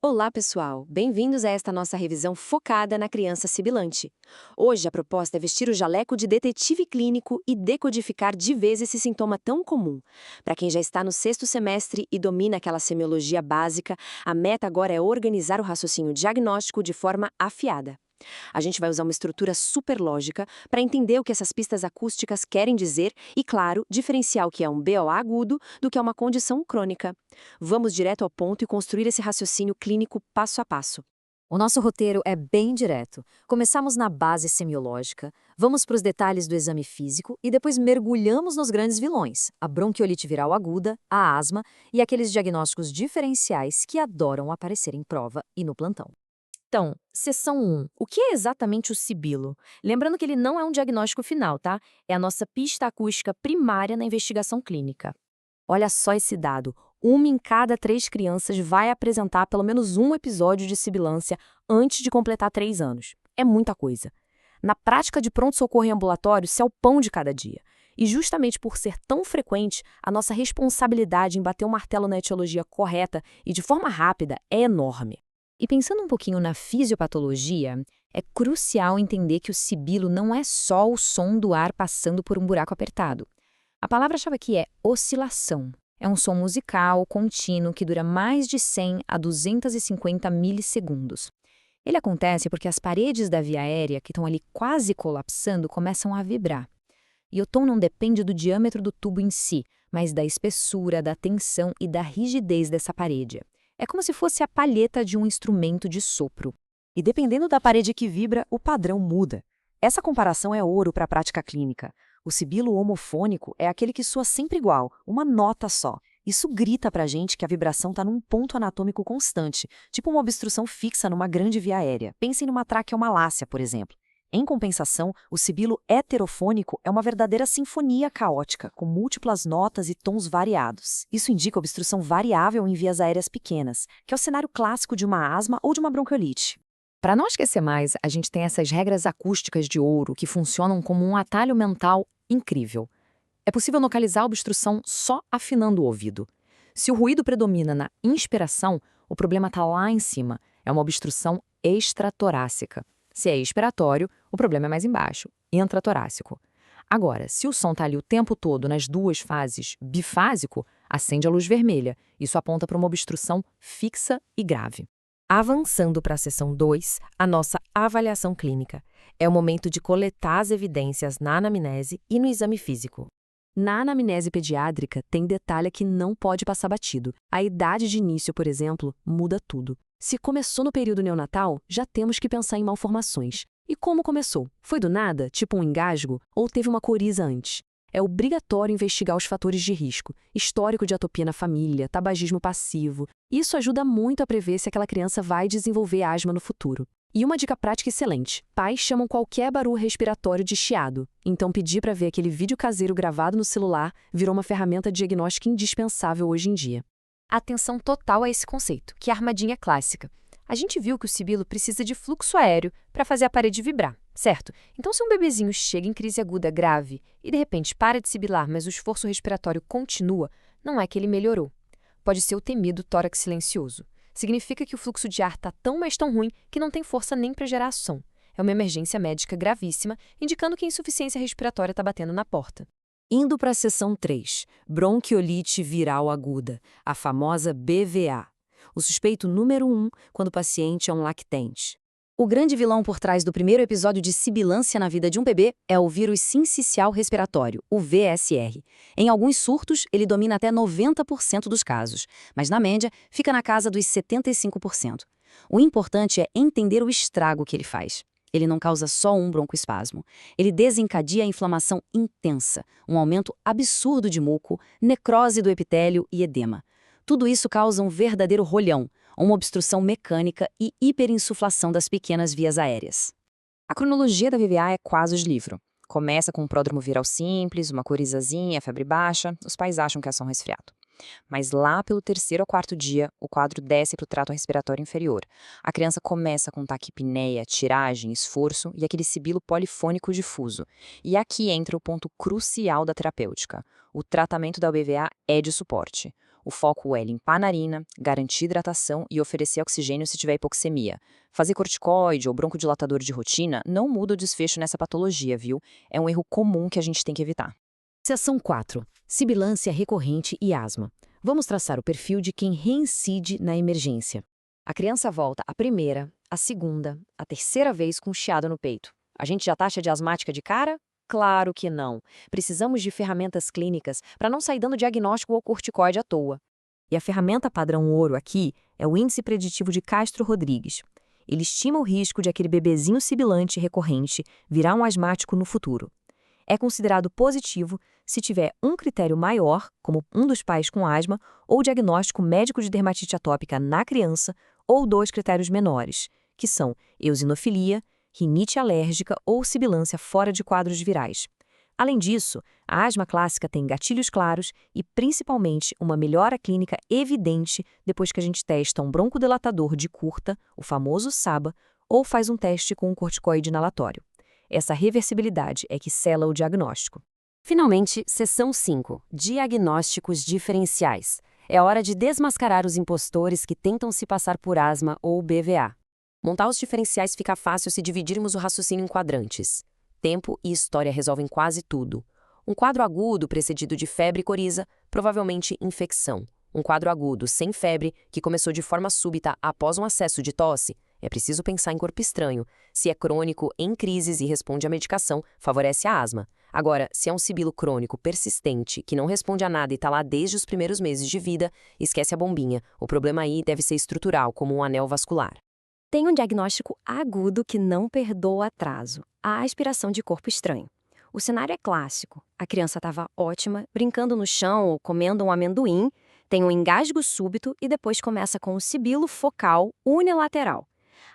Olá, pessoal! Bem-vindos a esta nossa revisão focada na criança sibilante. Hoje a proposta é vestir o jaleco de detetive clínico e decodificar de vez esse sintoma tão comum. Para quem já está no sexto semestre e domina aquela semiologia básica, a meta agora é organizar o raciocínio diagnóstico de forma afiada. A gente vai usar uma estrutura superlógica para entender o que essas pistas acústicas querem dizer e, claro, diferenciar o que é um BO agudo do que é uma condição crônica. Vamos direto ao ponto e construir esse raciocínio clínico passo a passo. O nosso roteiro é bem direto. Começamos na base semiológica, vamos para os detalhes do exame físico e depois mergulhamos nos grandes vilões, a bronquiolite viral aguda, a asma e aqueles diagnósticos diferenciais que adoram aparecer em prova e no plantão. Então, seção 1. O que é exatamente o sibilo? Lembrando que ele não é um diagnóstico final, tá? É a nossa pista acústica primária na investigação clínica. Olha só esse dado. 1 em cada 3 crianças vai apresentar pelo menos um episódio de sibilância antes de completar 3 anos. É muita coisa. Na prática de pronto-socorro em ambulatório, isso é o pão de cada dia. E justamente por ser tão frequente, a nossa responsabilidade em bater o martelo na etiologia correta e de forma rápida é enorme. E pensando um pouquinho na fisiopatologia, é crucial entender que o sibilo não é só o som do ar passando por um buraco apertado. A palavra-chave aqui é oscilação. É um som musical contínuo que dura mais de 100 a 250 milissegundos. Ele acontece porque as paredes da via aérea, que estão ali quase colapsando, começam a vibrar. E o tom não depende do diâmetro do tubo em si, mas da espessura, da tensão e da rigidez dessa parede. É como se fosse a palheta de um instrumento de sopro. E dependendo da parede que vibra, o padrão muda. Essa comparação é ouro para a prática clínica. O sibilo homofônico é aquele que soa sempre igual, uma nota só. Isso grita para a gente que a vibração está num ponto anatômico constante, tipo uma obstrução fixa numa grande via aérea. Pensem numa traqueomalácia, por exemplo. Em compensação, o sibilo heterofônico é uma verdadeira sinfonia caótica, com múltiplas notas e tons variados. Isso indica obstrução variável em vias aéreas pequenas, que é o cenário clássico de uma asma ou de uma bronquiolite. Para não esquecer mais, a gente tem essas regras acústicas de ouro que funcionam como um atalho mental incrível. É possível localizar a obstrução só afinando o ouvido. Se o ruído predomina na inspiração, o problema está lá em cima. É uma obstrução extratorácica. Se é expiratório, o problema é mais embaixo, intratorácico. Agora, se o som está ali o tempo todo nas duas fases, bifásico, acende a luz vermelha. Isso aponta para uma obstrução fixa e grave. Avançando para a seção 2, a nossa avaliação clínica. É o momento de coletar as evidências na anamnese e no exame físico. Na anamnese pediátrica, tem detalhe que não pode passar batido. A idade de início, por exemplo, muda tudo. Se começou no período neonatal, já temos que pensar em malformações. E como começou? Foi do nada, tipo um engasgo, ou teve uma coriza antes? É obrigatório investigar os fatores de risco, histórico de atopia na família, tabagismo passivo. Isso ajuda muito a prever se aquela criança vai desenvolver asma no futuro. E uma dica prática excelente: pais chamam qualquer barulho respiratório de chiado. Então pedir para ver aquele vídeo caseiro gravado no celular virou uma ferramenta diagnóstica indispensável hoje em dia. Atenção total a esse conceito, que é a armadilha clássica. A gente viu que o sibilo precisa de fluxo aéreo para fazer a parede vibrar, certo? Então se um bebezinho chega em crise aguda grave e de repente para de sibilar, mas o esforço respiratório continua, não é que ele melhorou. Pode ser o temido tórax silencioso. Significa que o fluxo de ar está tão, mas tão ruim que não tem força nem para gerar som. É uma emergência médica gravíssima, indicando que a insuficiência respiratória está batendo na porta. Indo para a seção 3, bronquiolite viral aguda, a famosa BVA. O suspeito número 1 quando o paciente é um lactente. O grande vilão por trás do primeiro episódio de sibilância na vida de um bebê é o vírus sincicial respiratório, o VSR. Em alguns surtos, ele domina até 90% dos casos, mas na média fica na casa dos 75%. O importante é entender o estrago que ele faz. Ele não causa só um broncoespasmo. Ele desencadeia a inflamação intensa, um aumento absurdo de muco, necrose do epitélio e edema. Tudo isso causa um verdadeiro rolhão, uma obstrução mecânica e hiperinsuflação das pequenas vias aéreas. A cronologia da VVA é quase de livro. Começa com um pródromo viral simples, uma corizazinha, febre baixa, os pais acham que é só um resfriado. Mas lá pelo 3º ou 4º dia, o quadro desce para o trato respiratório inferior. A criança começa com taquipneia, tiragem, esforço e aquele sibilo polifônico difuso. E aqui entra o ponto crucial da terapêutica. O tratamento da BVA é de suporte. O foco é limpar a narina, garantir hidratação e oferecer oxigênio se tiver hipoxemia. Fazer corticoide ou broncodilatador de rotina não muda o desfecho nessa patologia, viu? É um erro comum que a gente tem que evitar. Seção 4. Sibilância recorrente e asma. Vamos traçar o perfil de quem reincide na emergência. A criança volta a primeira, a segunda, a terceira vez com chiado no peito. A gente já taxa de asmática de cara? Claro que não. Precisamos de ferramentas clínicas para não sair dando diagnóstico ou corticoide à toa. E a ferramenta padrão ouro aqui é o Índice Preditivo de Castro-Rodrigues. Ele estima o risco de aquele bebezinho sibilante recorrente virar um asmático no futuro. É considerado positivo se tiver um critério maior, como um dos pais com asma, ou diagnóstico médico de dermatite atópica na criança, ou 2 critérios menores, que são eosinofilia, rinite alérgica ou sibilância fora de quadros virais. Além disso, a asma clássica tem gatilhos claros e, principalmente, uma melhora clínica evidente depois que a gente testa um broncodilatador de curta, o famoso SABA, ou faz um teste com um corticoide inalatório. Essa reversibilidade é que sela o diagnóstico. Finalmente, seção 5. Diagnósticos diferenciais. É hora de desmascarar os impostores que tentam se passar por asma ou BVA. Montar os diferenciais fica fácil se dividirmos o raciocínio em quadrantes. Tempo e história resolvem quase tudo. Um quadro agudo precedido de febre e coriza, provavelmente infecção. Um quadro agudo sem febre, que começou de forma súbita após um acesso de tosse, é preciso pensar em corpo estranho. Se é crônico, em crises e responde à medicação, favorece a asma. Agora, se é um sibilo crônico persistente, que não responde a nada e está lá desde os primeiros meses de vida, esquece a bombinha. O problema aí deve ser estrutural, como um anel vascular. Tem um diagnóstico agudo que não perdoa atraso: a aspiração de corpo estranho. O cenário é clássico. A criança estava ótima, brincando no chão ou comendo um amendoim, tem um engasgo súbito e depois começa com um sibilo focal unilateral.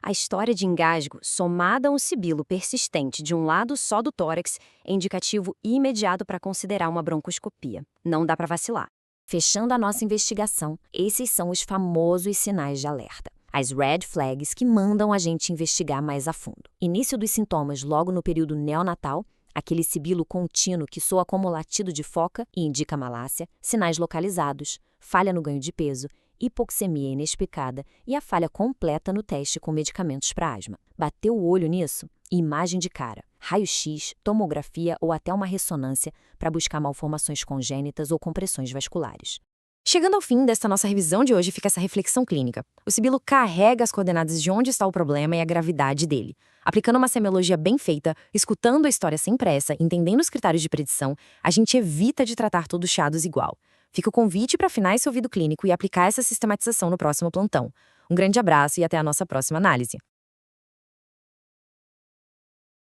A história de engasgo, somada a um sibilo persistente de um lado só do tórax, é indicativo imediato para considerar uma broncoscopia. Não dá para vacilar. Fechando a nossa investigação, esses são os famosos sinais de alerta. As red flags que mandam a gente investigar mais a fundo. Início dos sintomas logo no período neonatal, aquele sibilo contínuo que soa como latido de foca e indica malácia, sinais localizados, falha no ganho de peso, hipoxemia inexplicada e a falha completa no teste com medicamentos para asma. Bateu o olho nisso? Imagem de cara, raio-x, tomografia ou até uma ressonância para buscar malformações congênitas ou compressões vasculares. Chegando ao fim desta nossa revisão de hoje, fica essa reflexão clínica. O sibilo carrega as coordenadas de onde está o problema e a gravidade dele. Aplicando uma semiologia bem feita, escutando a história sem pressa, entendendo os critérios de predição, a gente evita de tratar todos os chiados igual. Fica o convite para afinar esse ouvido clínico e aplicar essa sistematização no próximo plantão. Um grande abraço e até a nossa próxima análise.